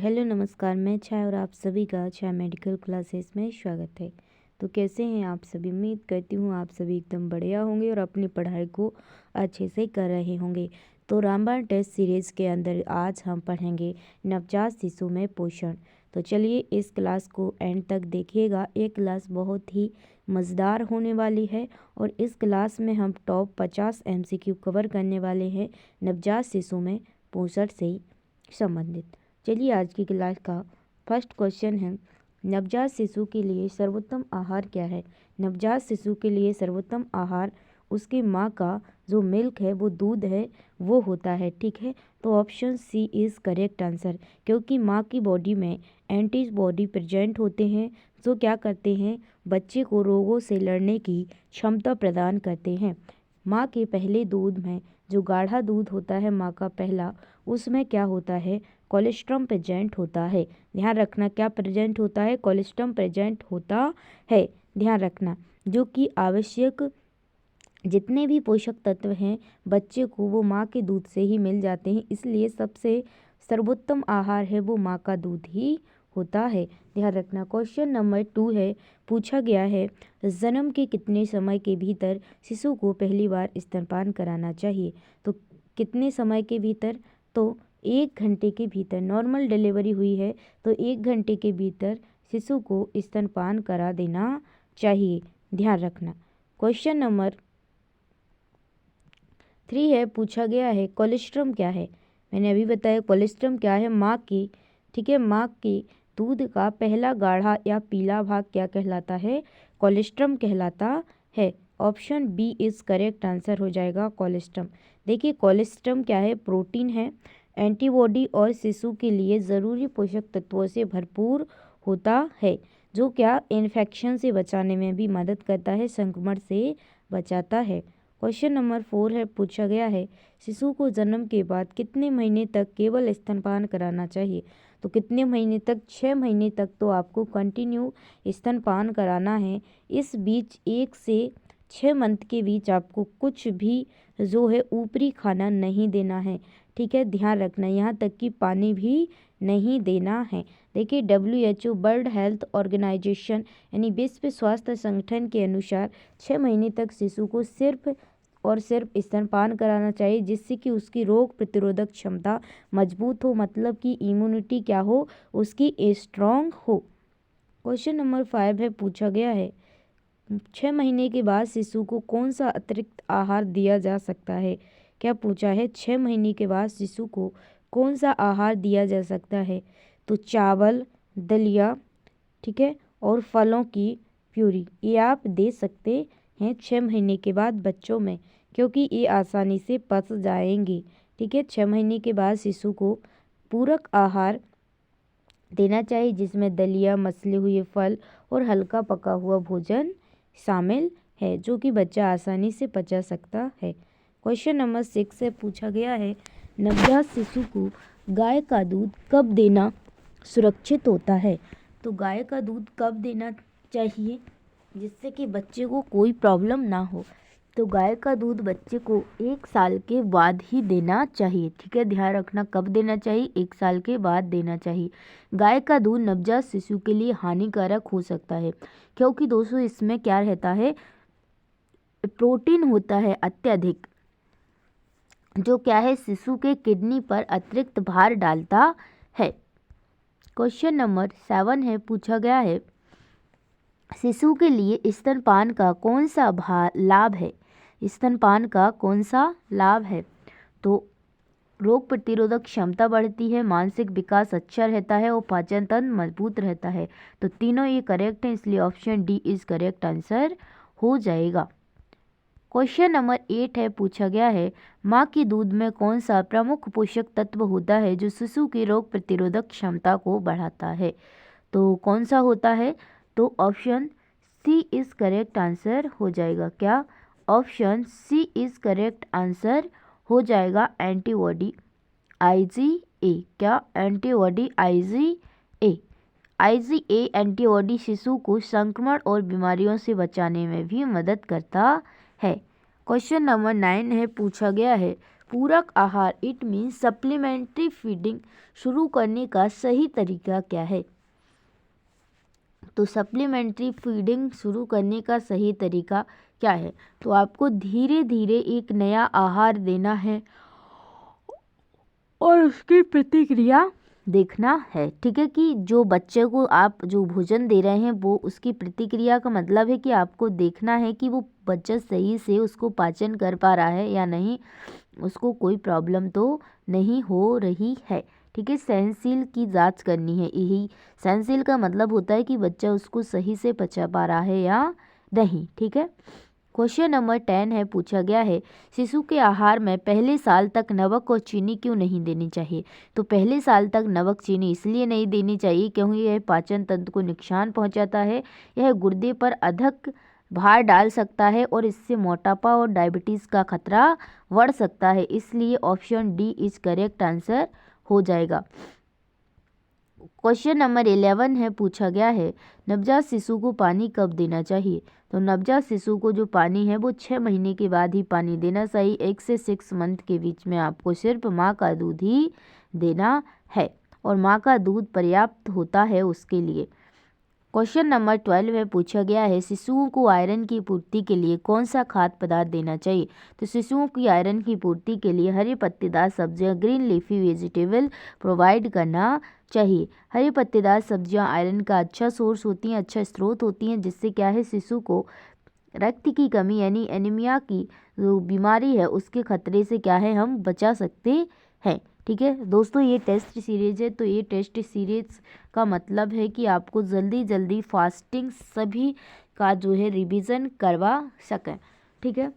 Hello नमस्कार, मैं छाया और आप सभी का छाया मेडिकल क्लासेस में स्वागत है। तो कैसे हैं आप सभी? उम्मीद करती हूँ आप सभी एकदम बढ़िया होंगे और अपनी पढ़ाई को अच्छे से कर रहे होंगे। तो रामबाण टेस्ट सीरीज़ के अंदर आज हम पढ़ेंगे नवजात शिशु में पोषण। तो चलिए इस क्लास को एंड तक देखिएगा। ये क्लास बहुत ही मज़ेदार होने वाली है और इस क्लास में हम टॉप 50 MCQ कवर करने वाले हैं नवजात शिशु में पोषण से संबंधित। चलिए आज की क्लास का फर्स्ट क्वेश्चन है, नवजात शिशु के लिए सर्वोत्तम आहार क्या है? नवजात शिशु के लिए सर्वोत्तम आहार उसकी माँ का जो मिल्क है, वो दूध है, वो होता है। ठीक है, तो option C is correct answer, क्योंकि माँ की बॉडी में एंटीबॉडी प्रेजेंट होते हैं जो क्या करते हैं, बच्चे को रोगों से लड़ने की क्षमता प्रदान करते हैं। माँ के पहले दूध में जो गाढ़ा दूध होता है माँ का पहला, उसमें क्या होता है, कोलेस्ट्रॉम प्रेजेंट होता है। ध्यान रखना, क्या प्रेजेंट होता है? कोलेस्ट्रॉम प्रेजेंट होता है। ध्यान रखना, जो कि आवश्यक जितने भी पोषक तत्व हैं बच्चे को वो माँ के दूध से ही मिल जाते हैं, इसलिए सबसे सर्वोत्तम आहार है वो माँ का दूध ही होता है। ध्यान रखना। क्वेश्चन नंबर 2 है, पूछा गया है जन्म के कितने समय के भीतर शिशु को पहली बार स्तनपान कराना चाहिए? तो कितने समय के भीतर? तो 1 घंटे के भीतर। नॉर्मल डिलीवरी हुई है तो 1 घंटे के भीतर शिशु को स्तनपान करा देना चाहिए। ध्यान रखना। क्वेश्चन नंबर 3 है, पूछा गया है कोलेस्ट्रम क्या है? मैंने अभी बताया कोलेस्ट्रम क्या है, माँ की, ठीक है, माँ के दूध का पहला गाढ़ा या पीला भाग क्या कहलाता है? कोलेस्ट्रम कहलाता है। Option B is correct answer हो जाएगा कोलेस्ट्रम। देखिए कोलेस्ट्रम क्या है, प्रोटीन है, एंटीबॉडी और शिशु के लिए ज़रूरी पोषक तत्वों से भरपूर होता है, जो क्या इन्फेक्शन से बचाने में भी मदद करता है, संक्रमण से बचाता है। क्वेश्चन नंबर 4 है, पूछा गया है शिशु को जन्म के बाद कितने महीने तक केवल स्तनपान कराना चाहिए? तो कितने महीने तक? 6 महीने तक तो आपको कंटिन्यू स्तनपान कराना है। इस बीच 1 से 6 मंथ के बीच आपको कुछ भी जो है ऊपरी खाना नहीं देना है। ठीक है, ध्यान रखना, यहाँ तक कि पानी भी नहीं देना है। देखिए WHO वर्ल्ड हेल्थ ऑर्गेनाइजेशन यानी विश्व स्वास्थ्य संगठन के अनुसार 6 महीने तक शिशु को सिर्फ और सिर्फ स्तनपान कराना चाहिए, जिससे कि उसकी रोग प्रतिरोधक क्षमता मजबूत हो, मतलब कि इम्यूनिटी क्या हो, उसकी स्ट्रॉन्ग हो। क्वेश्चन नंबर 5 है, पूछा गया है 6 महीने के बाद शिशु को कौन सा अतिरिक्त आहार दिया जा सकता है? क्या पूछा है, 6 महीने के बाद शिशु को कौन सा आहार दिया जा सकता है? तो चावल, दलिया, ठीक है, और फलों की प्यूरी, ये आप दे सकते हैं 6 महीने के बाद बच्चों में, क्योंकि ये आसानी से पच जाएंगे। ठीक है, 6 महीने के बाद शिशु को पूरक आहार देना चाहिए, जिसमें दलिया, मसले हुए फल और हल्का पका हुआ भोजन शामिल है, जो कि बच्चा आसानी से पचा सकता है। क्वेश्चन नंबर 6 से पूछा गया है नवजात शिशु को गाय का दूध कब देना सुरक्षित होता है? तो गाय का दूध कब देना चाहिए जिससे कि बच्चे को कोई प्रॉब्लम ना हो? तो गाय का दूध बच्चे को 1 साल के बाद ही देना चाहिए। ठीक है, ध्यान रखना, कब देना चाहिए? 1 साल के बाद देना चाहिए। गाय का दूध नवजात शिशु के लिए हानिकारक हो सकता है, क्योंकि दोस्तों इसमें क्या रहता है, प्रोटीन होता है अत्यधिक, जो क्या है शिशु के किडनी पर अतिरिक्त भार डालता है। क्वेश्चन नंबर 7 है, पूछा गया है शिशु के लिए स्तनपान का कौन सा लाभ है? स्तनपान का कौन सा लाभ है? तो रोग प्रतिरोधक क्षमता बढ़ती है, मानसिक विकास अच्छा रहता है और पाचन तंत्र मजबूत रहता है। तो तीनों ये करेक्ट है, इसलिए option D is correct answer हो जाएगा। क्वेश्चन नंबर 8 है, पूछा गया है माँ के दूध में कौन सा प्रमुख पोषक तत्व होता है जो शिशु की रोग प्रतिरोधक क्षमता को बढ़ाता है? तो कौन सा होता है? तो option C is correct answer हो जाएगा। क्या? Option C is correct answer हो जाएगा, एंटीबॉडी IgA। क्या? Antibody IgA। IgA एंटीबॉडी शिशु को संक्रमण और बीमारियों से बचाने में भी मदद करता है। क्वेश्चन नंबर 9 है, पूछा गया है पूरक आहार इट मीन्स सप्लीमेंट्री फीडिंग शुरू करने का सही तरीका क्या है? तो सप्लीमेंट्री फीडिंग शुरू करने का सही तरीका क्या है? तो आपको धीरे धीरे एक नया आहार देना है और उसकी प्रतिक्रिया देखना है। ठीक है, कि जो बच्चे को आप जो भोजन दे रहे हैं वो उसकी प्रतिक्रिया का मतलब है कि आपको देखना है कि वो बच्चा सही से उसको पाचन कर पा रहा है या नहीं, उसको कोई प्रॉब्लम तो नहीं हो रही है। ठीक है, सहनशील की जांच करनी है। यही सहनशील का मतलब होता है कि बच्चा उसको सही से पचा पा रहा है या नहीं। ठीक है, क्वेश्चन नंबर 10 है, पूछा गया है शिशु के आहार में पहले साल तक नमक और चीनी क्यों नहीं देनी चाहिए? तो पहले साल तक नमक चीनी इसलिए नहीं देनी चाहिए क्योंकि यह पाचन तंत्र को नुकसान पहुंचाता है, यह गुर्दे पर अधिक भार डाल सकता है और इससे मोटापा और डायबिटीज़ का खतरा बढ़ सकता है। इसलिए option D is correct answer हो जाएगा। क्वेश्चन नंबर 11 है, पूछा गया है नवजात शिशु को पानी कब देना चाहिए? तो नवजात शिशु को जो पानी है वो 6 महीने के बाद ही पानी देना चाहिए। 1 से 6 मंथ के बीच में आपको सिर्फ माँ का दूध ही देना है और माँ का दूध पर्याप्त होता है उसके लिए। क्वेश्चन नंबर 12 है, पूछा गया है शिशुओं को आयरन की पूर्ति के लिए कौन सा खाद्य पदार्थ देना चाहिए? तो शिशुओं की आयरन की पूर्ति के लिए हरी पत्तेदार सब्जियां ग्रीन लीफी वेजिटेबल प्रोवाइड करना चाहिए। हरी पत्तेदार सब्जियां आयरन का अच्छा सोर्स होती हैं, अच्छा स्रोत होती हैं, जिससे क्या है शिशु को रक्त की कमी यानी एनीमिया की जो बीमारी है उसके खतरे से क्या है हम बचा सकते हैं। ठीक है दोस्तों, ये टेस्ट सीरीज है, तो ये टेस्ट सीरीज का मतलब है कि आपको जल्दी जल्दी फास्टिंग सभी का जो है रिवीजन करवा सकें। ठीक है,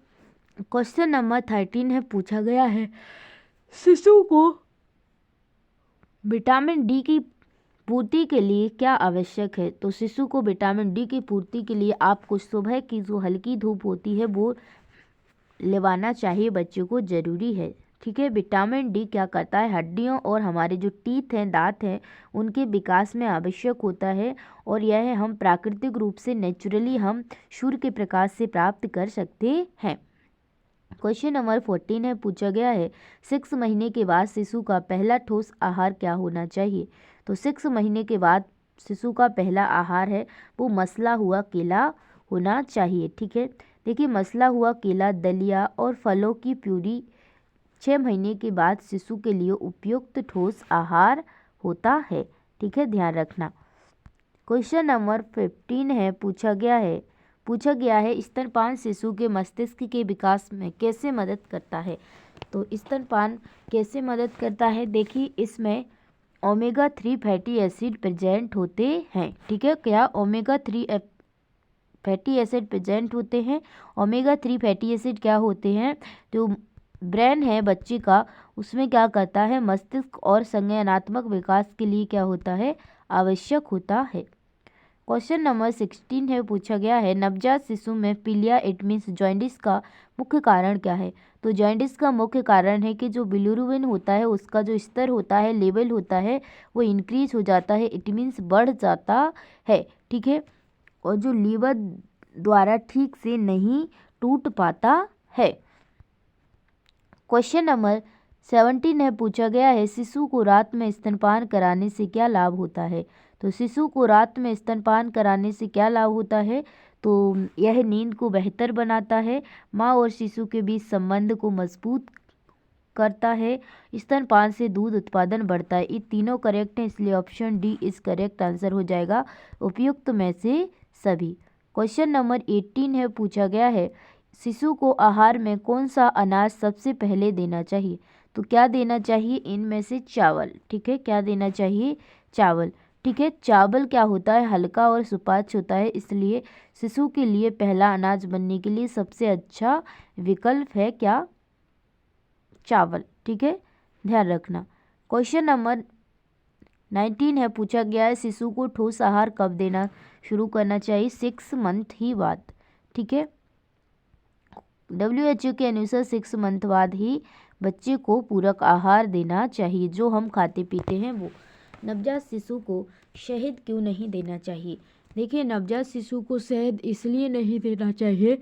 क्वेश्चन नंबर 13 है, पूछा गया है शिशु को विटामिन डी की पूर्ति के लिए क्या आवश्यक है? तो शिशु को विटामिन डी की पूर्ति के लिए आपको सुबह की जो हल्की धूप होती है वो लेवाना चाहिए, बच्चों को ज़रूरी है। ठीक है, विटामिन डी क्या करता है, हड्डियों और हमारे जो टीथ हैं, दांत हैं, उनके विकास में आवश्यक होता है और यह हम प्राकृतिक रूप से नेचुरली हम सूर्य के प्रकाश से प्राप्त कर सकते हैं। क्वेश्चन नंबर 14 है, पूछा गया है 6 महीने के बाद शिशु का पहला ठोस आहार क्या होना चाहिए? तो 6 महीने के बाद शिशु का पहला आहार है वो मसला हुआ केला होना चाहिए। ठीक है, देखिए मसला हुआ केला, दलिया और फलों की प्यूरी 6 महीने के बाद शिशु के लिए उपयुक्त ठोस आहार होता है। ठीक है, ध्यान रखना। क्वेश्चन नंबर 15 है, पूछा गया है स्तनपान शिशु के मस्तिष्क के विकास में कैसे मदद करता है? तो स्तनपान कैसे मदद करता है, देखिए इसमें ओमेगा 3 फैटी एसिड प्रेजेंट होते हैं। ठीक है, क्या ओमेगा 3 फैटी एसिड प्रेजेंट होते हैं। ओमेगा 3 फैटी एसिड क्या होते हैं, जो ब्रेन है बच्चे का उसमें क्या करता है, मस्तिष्क और संज्ञानात्मक विकास के लिए क्या होता है, आवश्यक होता है। क्वेश्चन नंबर 16 है, पूछा गया है नवजात शिशु में पीलिया इट मीन्स जॉन्डिस का मुख्य कारण क्या है? तो जॉन्डिस का मुख्य कारण है कि जो बिलिरुबिन होता है उसका जो स्तर होता है, लेवल होता है, वो इंक्रीज हो जाता है, इट मीन्स बढ़ जाता है। ठीक है, और जो लीवर द्वारा ठीक से नहीं टूट पाता है। क्वेश्चन नंबर 17 है, पूछा गया है शिशु को रात में स्तनपान कराने से क्या लाभ होता है? तो शिशु को रात में स्तनपान कराने से क्या लाभ होता है, तो यह नींद को बेहतर बनाता है, माँ और शिशु के बीच संबंध को मजबूत करता है, स्तनपान से दूध उत्पादन बढ़ता है। ये तीनों करेक्ट हैं, इसलिए option D is correct answer हो जाएगा उपयुक्त में से सभी। क्वेश्चन नंबर 18 है, पूछा गया है शिशु को आहार में कौन सा अनाज सबसे पहले देना चाहिए? तो क्या देना चाहिए, इनमें से चावल। ठीक है, क्या देना चाहिए, चावल। ठीक है, चावल क्या होता है, हल्का और सुपाच्य होता है, इसलिए शिशु के लिए पहला अनाज बनने के लिए सबसे अच्छा विकल्प है क्या, चावल। ठीक है, ध्यान रखना। क्वेश्चन नंबर 19 है, पूछा गया है शिशु को ठोस आहार कब देना शुरू करना चाहिए? 6 मंथ ही बाद। ठीक है, WHO के अनुसार 6 मंथ बाद ही बच्चे को पूरक आहार देना चाहिए, जो हम खाते पीते हैं वो। नवजात शिशु को शहद क्यों नहीं देना चाहिए? देखिए नवजात शिशु को शहद इसलिए नहीं देना चाहिए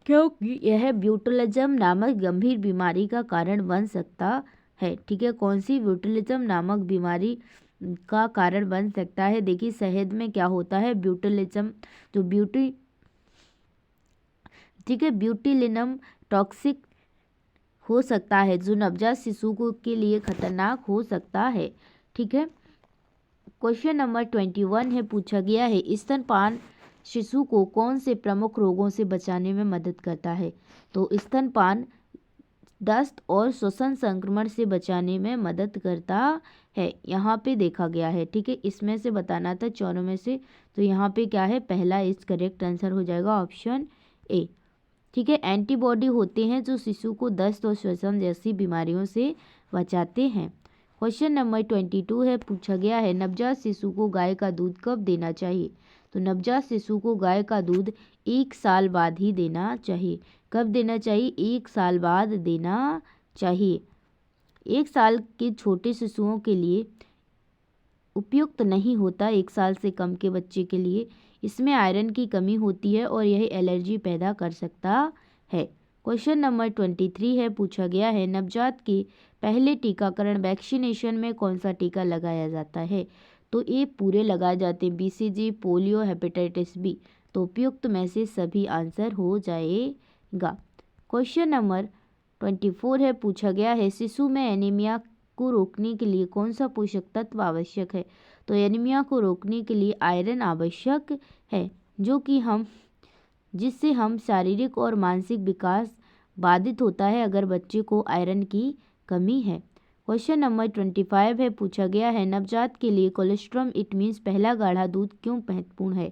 क्योंकि यह ब्यूटिलिज्म नामक गंभीर बीमारी का कारण बन सकता है। ठीक है, कौन सी ब्यूटिलिज्म नामक बीमारी का कारण बन सकता है? देखिए, शहद में क्या होता है, ब्यूटिलिज्म, जो ठीक है, ब्यूटिलिनम टॉक्सिक हो सकता है, जो नवजात शिशु को के लिए खतरनाक हो सकता है। ठीक है, क्वेश्चन नंबर 21 है, पूछा गया है स्तनपान शिशु को कौन से प्रमुख रोगों से बचाने में मदद करता है? तो स्तनपान दस्त और श्वसन संक्रमण से बचाने में मदद करता है, यहाँ पे देखा गया है। ठीक है, इसमें से बताना था चारों में से, तो यहाँ पे क्या है, पहला इस करेक्ट आंसर हो जाएगा ऑप्शन ए। ठीक है, एंटीबॉडी होते हैं जो शिशु को दस्त और श्वसन जैसी बीमारियों से बचाते हैं। क्वेश्चन नंबर 22 है, पूछा गया है नवजात शिशु को गाय का दूध कब देना चाहिए? तो नवजात शिशु को गाय का दूध 1 साल बाद ही देना चाहिए। कब देना चाहिए? 1 साल बाद देना चाहिए। 1 साल के छोटे शिशुओं के लिए उपयुक्त नहीं होता, 1 साल से कम के बच्चे के लिए। इसमें आयरन की कमी होती है और यह एलर्जी पैदा कर सकता है। क्वेश्चन नंबर 23 है, पूछा गया है नवजात के पहले टीकाकरण वैक्सीनेशन में कौन सा टीका लगाया जाता है? तो ये पूरे लगाए जाते हैं, BCG, पोलियो, हेपेटाइटिस बी। तो उपयुक्त में से सभी आंसर हो जाएगा। क्वेश्चन नंबर 24 है, पूछा गया है शिशु में एनीमिया को रोकने के लिए कौन सा पोषक तत्व आवश्यक है? तो एनीमिया को रोकने के लिए आयरन आवश्यक है, जो कि जिससे हम शारीरिक और मानसिक विकास बाधित होता है अगर बच्चे को आयरन की कमी है। क्वेश्चन नंबर 25 है, पूछा गया है नवजात के लिए कोलेस्ट्रॉम इट मीन्स पहला गाढ़ा दूध क्यों महत्वपूर्ण है?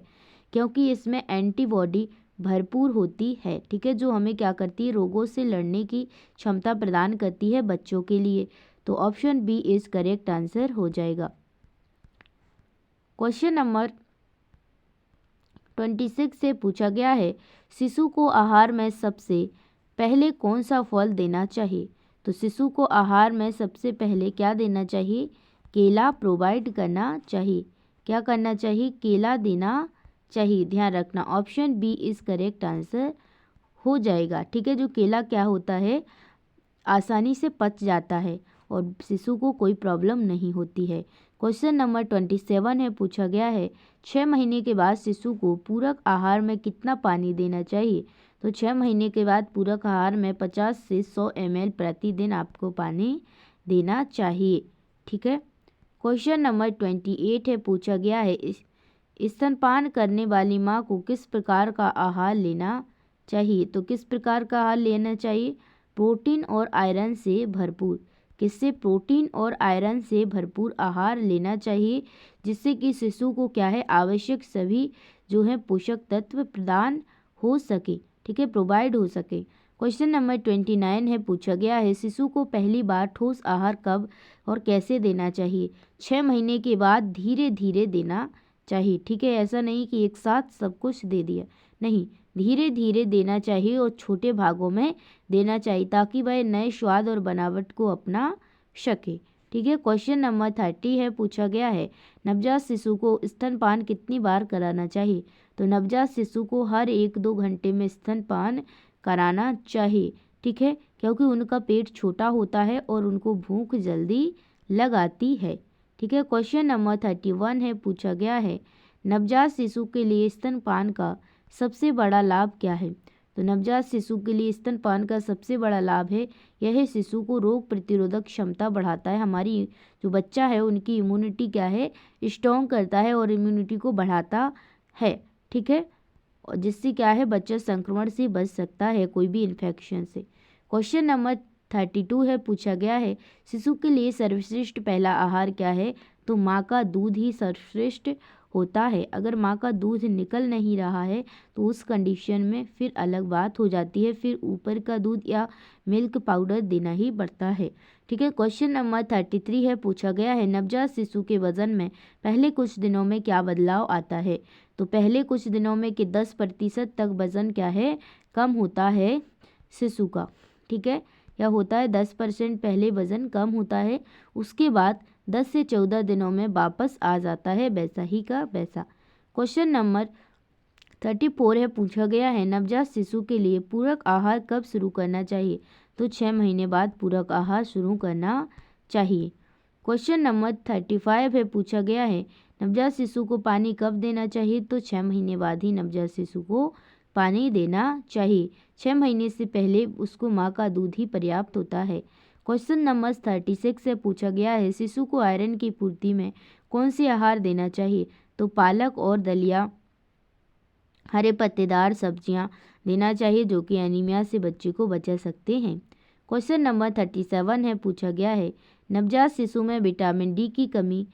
क्योंकि इसमें एंटीबॉडी भरपूर होती है। ठीक है, जो हमें क्या करती है, रोगों से लड़ने की क्षमता प्रदान करती है बच्चों के लिए। तो option B is correct answer हो जाएगा। क्वेश्चन नंबर 26 से पूछा गया है शिशु को आहार में सबसे पहले कौन सा फल देना चाहिए? तो शिशु को आहार में सबसे पहले क्या देना चाहिए? केला प्रोवाइड करना चाहिए। क्या करना चाहिए? केला देना चाहिए। ध्यान रखना, option B is correct answer हो जाएगा। ठीक है, जो केला क्या होता है, आसानी से पच जाता है और शिशु को कोई प्रॉब्लम नहीं होती है। क्वेश्चन नंबर 27 है, पूछा गया है 6 महीने के बाद शिशु को पूरक आहार में कितना पानी देना चाहिए? तो 6 महीने के बाद पूरक आहार में 50 से 100 ml प्रतिदिन आपको पानी देना चाहिए। ठीक है, क्वेश्चन नंबर 28 है, पूछा गया है स्तनपान करने वाली माँ को किस प्रकार का आहार लेना चाहिए? तो किस प्रकार का आहार लेना चाहिए? प्रोटीन और आयरन से भरपूर। किससे? प्रोटीन और आयरन से भरपूर आहार लेना चाहिए, जिससे कि शिशु को क्या है, आवश्यक सभी जो है पोषक तत्व प्रदान हो सके। ठीक है, प्रोवाइड हो सके। क्वेश्चन नंबर 29 है, पूछा गया है शिशु को पहली बार ठोस आहार कब और कैसे देना चाहिए? 6 महीने के बाद धीरे धीरे देना चाहिए। ठीक है, ऐसा नहीं कि एक साथ सब कुछ दे दिया, नहीं, धीरे धीरे देना चाहिए और छोटे भागों में देना चाहिए, ताकि वह नए स्वाद और बनावट को अपना सके। ठीक है, क्वेश्चन नंबर 30 है, पूछा गया है नवजात शिशु को स्तनपान कितनी बार कराना चाहिए? तो नवजात शिशु को हर 1-2 घंटे में स्तनपान कराना चाहिए। ठीक है, क्योंकि उनका पेट छोटा होता है और उनको भूख जल्दी लगाती है। ठीक है, क्वेश्चन नंबर 31 है, पूछा गया है नवजात शिशु के लिए स्तनपान का सबसे बड़ा लाभ क्या है? तो नवजात शिशु के लिए स्तनपान का सबसे बड़ा लाभ है, यह शिशु को रोग प्रतिरोधक क्षमता बढ़ाता है। हमारी जो बच्चा है उनकी इम्यूनिटी क्या है, स्ट्रॉन्ग करता है और इम्यूनिटी को बढ़ाता है। ठीक है, और जिससे क्या है, बच्चा संक्रमण से बच सकता है, कोई भी इन्फेक्शन से। क्वेश्चन नंबर 32 है, पूछा गया है शिशु के लिए सर्वश्रेष्ठ पहला आहार क्या है? तो माँ का दूध ही सर्वश्रेष्ठ होता है। अगर माँ का दूध निकल नहीं रहा है तो उस कंडीशन में फिर अलग बात हो जाती है, फिर ऊपर का दूध या मिल्क पाउडर देना ही पड़ता है। ठीक है, क्वेश्चन नंबर 33 है, पूछा गया है नवजात शिशु के वजन में पहले कुछ दिनों में क्या बदलाव आता है? तो पहले कुछ दिनों में कि 10% तक वजन क्या है, कम होता है शिशु का। ठीक है, या होता है 10% पहले वजन कम होता है, उसके बाद 10 से 14 दिनों में वापस आ जाता है वैसा ही का वैसा। क्वेश्चन नंबर 34 है, पूछा गया है नवजात शिशु के लिए पूरक आहार कब शुरू करना चाहिए? तो 6 महीने बाद पूरक आहार शुरू करना चाहिए। क्वेश्चन नंबर 35 है, पूछा गया है नवजात शिशु को पानी कब देना चाहिए? तो 6 महीने बाद ही नवजात शिशु को पानी देना चाहिए। 6 महीने से पहले उसको माँ का दूध ही पर्याप्त होता है। क्वेश्चन नंबर 36 से पूछा गया है शिशु को आयरन की पूर्ति में कौन सी आहार देना चाहिए? तो पालक और दलिया, हरे पत्तेदार सब्जियां देना चाहिए जो कि एनीमिया से बच्चे को बचा सकते हैं। क्वेश्चन नंबर 37 है, पूछा गया है नवजात शिशु में विटामिन डी की कमी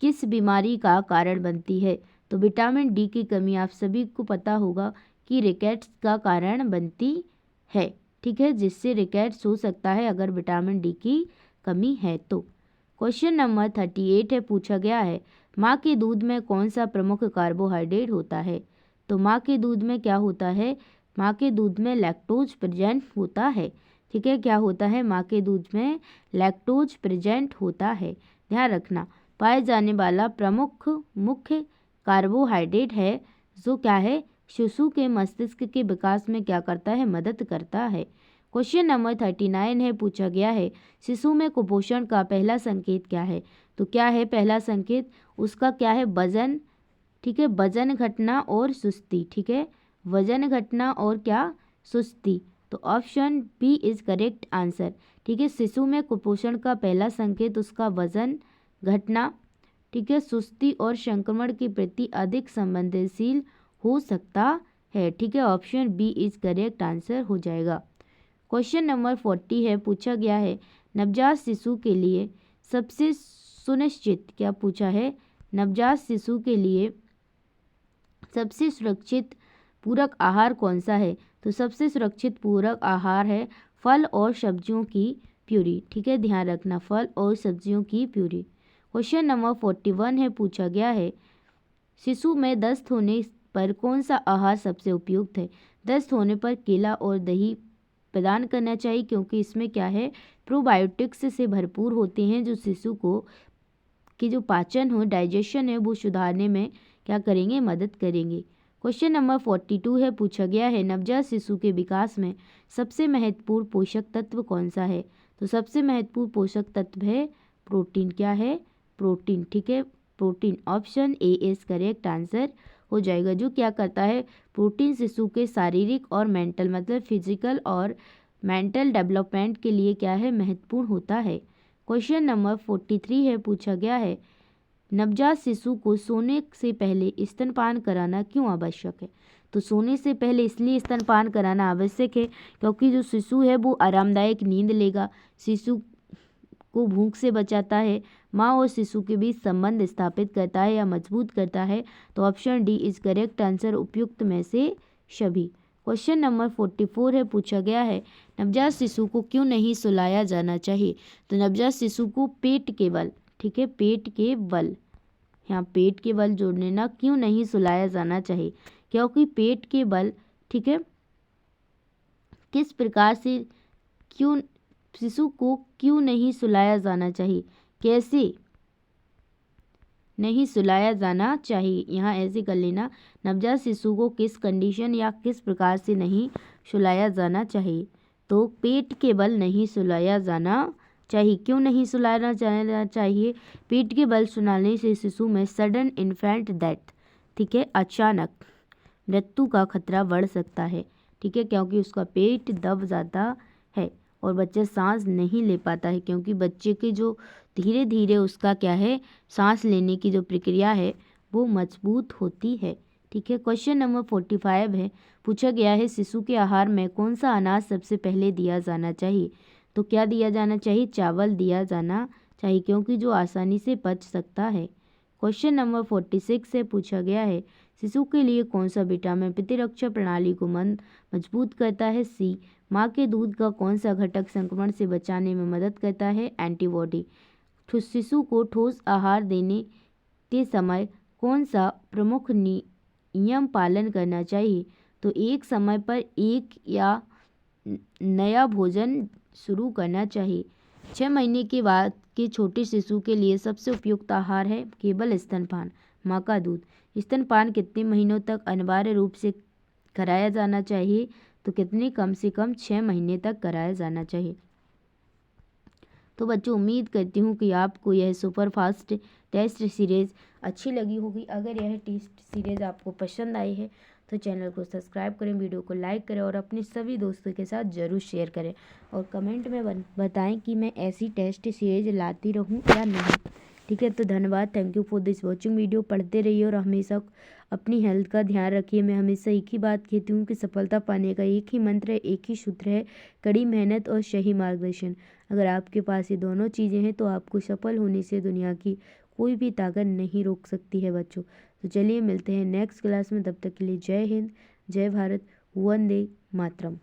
किस बीमारी का कारण बनती है? तो विटामिन डी की कमी आप सभी को पता होगा कि रिकेट्स का कारण बनती है, ठीक है, जिससे रिकेट्स हो सकता है अगर विटामिन डी की कमी है तो। क्वेश्चन नंबर 38 है, पूछा गया है माँ के दूध में कौन सा प्रमुख कार्बोहाइड्रेट होता है? तो माँ के दूध में क्या होता है? माँ के दूध में लैक्टोज प्रेजेंट होता है, ठीक है। क्या होता है? माँ के दूध में लैक्टोज प्रेजेंट होता है। ध्यान रखना, पाए जाने वाला प्रमुख मुख्य कार्बोहाइड्रेट है जो क्या है? शिशु के मस्तिष्क के विकास में क्या करता है? मदद करता है। क्वेश्चन नंबर 39 है, पूछा गया है शिशु में कुपोषण का पहला संकेत क्या है? तो क्या है पहला संकेत? उसका क्या है? वजन, ठीक है, वजन घटना और सुस्ती, ठीक है, वजन घटना और क्या? सुस्ती। तो option B is correct answer, ठीक है। शिशु में कुपोषण का पहला संकेत उसका वजन घटना, ठीक है, सुस्ती और संक्रमण के प्रति अधिक संवेदनशील हो सकता है, ठीक है। Option B is correct answer हो जाएगा। क्वेश्चन नंबर 40 है, पूछा गया है नवजात शिशु के लिए सबसे सुनिश्चित, क्या पूछा है? नवजात शिशु के लिए सबसे सुरक्षित पूरक आहार कौन सा है? तो सबसे सुरक्षित पूरक आहार है फल और सब्जियों की प्यूरी, ठीक है, ध्यान रखना, फल और सब्जियों की प्यूरी। क्वेश्चन नंबर 41 है, पूछा गया है शिशु में दस्त होने पर कौन सा आहार सबसे उपयुक्त है? दस्त होने पर केला और दही प्रदान करना चाहिए क्योंकि इसमें क्या है? प्रोबायोटिक्स से भरपूर होते हैं जो शिशु को कि जो पाचन हो, डाइजेशन है, वो सुधारने में क्या करेंगे? मदद करेंगे। क्वेश्चन नंबर 42 है, पूछा गया है नवजात शिशु के विकास में सबसे महत्वपूर्ण पोषक तत्व कौन सा है? तो सबसे महत्वपूर्ण पोषक तत्व है प्रोटीन। क्या है? प्रोटीन, ठीक है, protein. Option A is correct answer हो जाएगा। जो क्या करता है? प्रोटीन शिशु के शारीरिक और मेंटल, मतलब फिजिकल और मेंटल डेवलपमेंट के लिए क्या है? महत्वपूर्ण होता है। क्वेश्चन नंबर 43 है, पूछा गया है नवजात शिशु को सोने से पहले स्तनपान कराना क्यों आवश्यक है? तो सोने से पहले इसलिए स्तनपान कराना आवश्यक है क्योंकि जो शिशु है वो आरामदायक नींद लेगा, शिशु को भूख से बचाता है, माँ और शिशु के बीच संबंध स्थापित करता है या मजबूत करता है। तो option D is correct answer, उपयुक्त में से सभी। क्वेश्चन नंबर 44 है, पूछा गया है नवजात शिशु को क्यों नहीं सुलाया जाना चाहिए? तो नवजात शिशु को पेट के बल, ठीक है, पेट के बल, यहाँ पेट के बल जोड़ लेना, क्यों नहीं सुलाया जाना चाहिए? क्योंकि पेट के बल, ठीक है, किस प्रकार से, क्यों शिशु को क्यों नहीं सुलाया जाना चाहिए, कैसे नहीं सुलाया जाना चाहिए? यहाँ ऐसे कर लेना, नवजात शिशु को किस कंडीशन या किस प्रकार से नहीं सुलाया जाना चाहिए? तो पेट के बल नहीं सुलाया जाना चाहिए। क्यों नहीं सुलाया जाना चाहिए? पेट के बल सुलाने से शिशु में सडन इन्फेंट डेथ, ठीक है, अचानक मृत्यु का खतरा बढ़ सकता है, ठीक है, क्योंकि उसका पेट दब जाता है और बच्चा सांस नहीं ले पाता है क्योंकि बच्चे के जो धीरे धीरे उसका क्या है? सांस लेने की जो प्रक्रिया है वो मजबूत होती है, ठीक है। क्वेश्चन नंबर 45 है, पूछा गया है शिशु के आहार में कौन सा अनाज सबसे पहले दिया जाना चाहिए? तो क्या दिया जाना चाहिए? चावल दिया जाना चाहिए क्योंकि जो आसानी से पच सकता है। क्वेश्चन नंबर 46 से पूछा गया है शिशु के लिए कौन सा विटामिन प्रतिरक्षा प्रणाली को मजबूत करता है? सी। माँ के दूध का कौन सा घटक संक्रमण से बचाने में मदद करता है? एंटीबॉडी। शिशु को ठोस आहार देने के समय कौन सा प्रमुख नियम पालन करना चाहिए? तो एक समय पर एक या नया भोजन शुरू करना चाहिए। 6 महीने के बाद के छोटे शिशु के लिए सबसे उपयुक्त आहार है केवल स्तनपान। माँ का दूध। स्तनपान कितने महीनों तक अनिवार्य रूप से कराया जाना चाहिए? तो कितने, कम से कम 6 महीने तक कराया जाना चाहिए। तो बच्चों उम्मीद करती हूँ कि आपको यह सुपर फास्ट टेस्ट सीरीज़ अच्छी लगी होगी। अगर यह टेस्ट सीरीज़ आपको पसंद आई है तो चैनल को सब्सक्राइब करें, वीडियो को लाइक करें और अपने सभी दोस्तों के साथ ज़रूर शेयर करें और कमेंट में बताएं कि मैं ऐसी टेस्ट सीरीज लाती रहूं या नहीं। ठीक है, तो धन्यवाद। Thank you for this watching video. पढ़ते रहिए और हमेशा अपनी हेल्थ का ध्यान रखिए। मैं हमेशा एक ही बात कहती हूँ कि सफलता पाने का एक ही मंत्र है, एक ही सूत्र है, कड़ी मेहनत और सही मार्गदर्शन। अगर आपके पास ये दोनों चीज़ें हैं तो आपको सफल होने से दुनिया की कोई भी ताकत नहीं रोक सकती है बच्चों। तो चलिए मिलते हैं नेक्स्ट क्लास में, तब तक के लिए जय हिंद, जय भारत, वंदे मातरम।